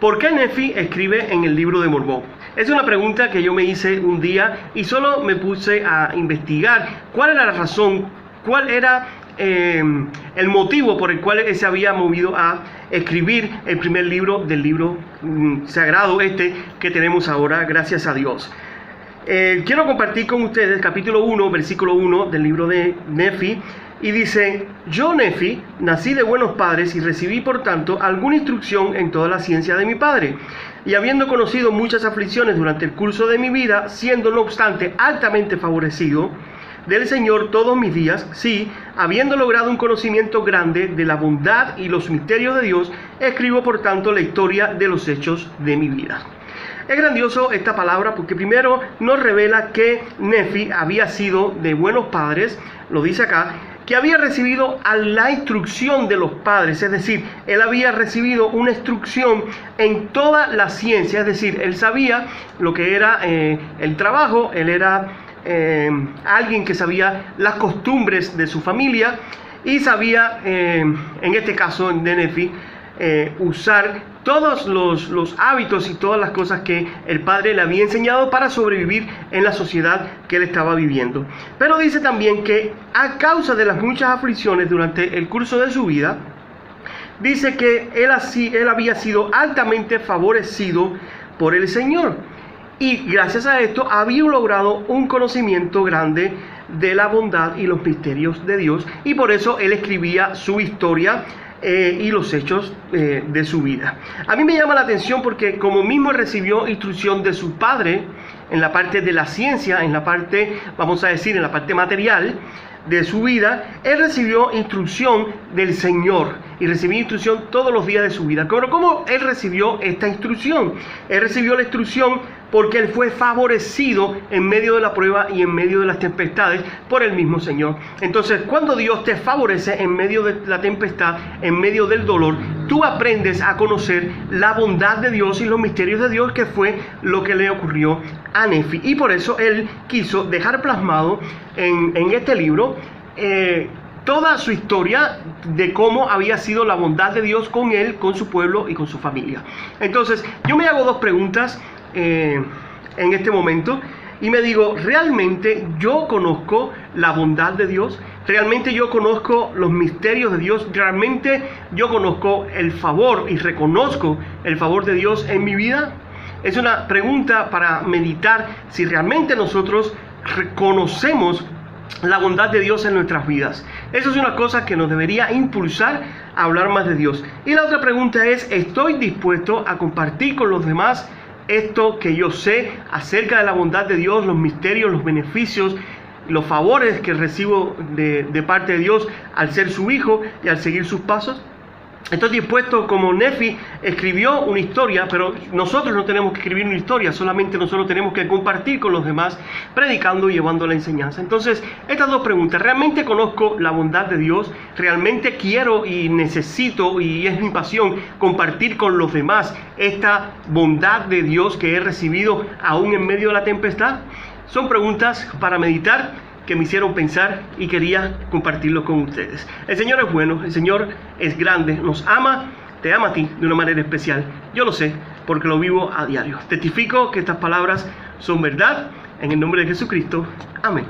¿Por qué Nefi escribe en el libro de Mormón? Es una pregunta que yo me hice un día y solo me puse a investigar cuál era la razón, cuál era el motivo por el cual él se había movido a escribir el primer libro del libro sagrado que tenemos ahora, gracias a Dios. Quiero compartir con ustedes capítulo 1, versículo 1 del libro de Nefi, y dice: yo, Nefi, nací de buenos padres y recibí por tanto alguna instrucción en toda la ciencia de mi padre, y habiendo conocido muchas aflicciones durante el curso de mi vida, siendo no obstante altamente favorecido del Señor todos mis días, sí, habiendo logrado un conocimiento grande de la bondad y los misterios de Dios, escribo por tanto la historia de los hechos de mi vida. Es grandioso esta palabra porque primero nos revela que Nefi había sido de buenos padres, lo dice acá, que había recibido a la instrucción de los padres, es decir, él había recibido una instrucción en toda la ciencia, es decir, él sabía lo que era el trabajo, él era alguien que sabía las costumbres de su familia y sabía, en este caso de Nefi, usar todos los hábitos y todas las cosas que el padre le había enseñado para sobrevivir en la sociedad que él estaba viviendo. Pero dice también que a causa de las muchas aflicciones durante el curso de su vida, dice que él había sido altamente favorecido por el Señor. Y gracias a esto había logrado un conocimiento grande de la bondad y los misterios de Dios. Y por eso él escribía su historia y los hechos de su vida. A mí me llama la atención porque como mismo recibió instrucción de su padre en la parte de la ciencia, en la parte, vamos a decir, en la parte material de su vida, él recibió instrucción del Señor y recibió instrucción todos los días de su vida. Pero ¿cómo él recibió esta instrucción? Él recibió la instrucción porque él fue favorecido en medio de la prueba y en medio de las tempestades por el mismo Señor. Entonces, cuando Dios te favorece en medio de la tempestad, en medio del dolor, tú aprendes a conocer la bondad de Dios y los misterios de Dios, que fue lo que le ocurrió a Nefi. Y por eso él quiso dejar plasmado en este libro toda su historia de cómo había sido la bondad de Dios con él, con su pueblo y con su familia. Entonces, yo me hago dos preguntas en este momento y me digo: ¿realmente yo conozco la bondad de Dios? ¿Realmente yo conozco los misterios de Dios? ¿Realmente yo conozco el favor y reconozco el favor de Dios en mi vida? Es una pregunta para meditar si realmente nosotros reconocemos la bondad de Dios en nuestras vidas. Eso es una cosa que nos debería impulsar a hablar más de Dios. Y la otra pregunta es: ¿estoy dispuesto a compartir con los demás esto que yo sé acerca de la bondad de Dios, los misterios, los beneficios, los favores que recibo de parte de Dios al ser su hijo y al seguir sus pasos? Estoy dispuesto, como Nefi escribió una historia, pero nosotros no tenemos que escribir una historia, solamente nosotros tenemos que compartir con los demás, predicando y llevando la enseñanza. Entonces, estas dos preguntas: ¿realmente conozco la bondad de Dios? ¿Realmente quiero y necesito, y es mi pasión, compartir con los demás esta bondad de Dios que he recibido aún en medio de la tempestad? Son preguntas para meditar que me hicieron pensar y quería compartirlo con ustedes. El Señor es bueno, el Señor es grande, nos ama, te ama a ti de una manera especial. Yo lo sé porque lo vivo a diario. Testifico que estas palabras son verdad. En el nombre de Jesucristo. Amén.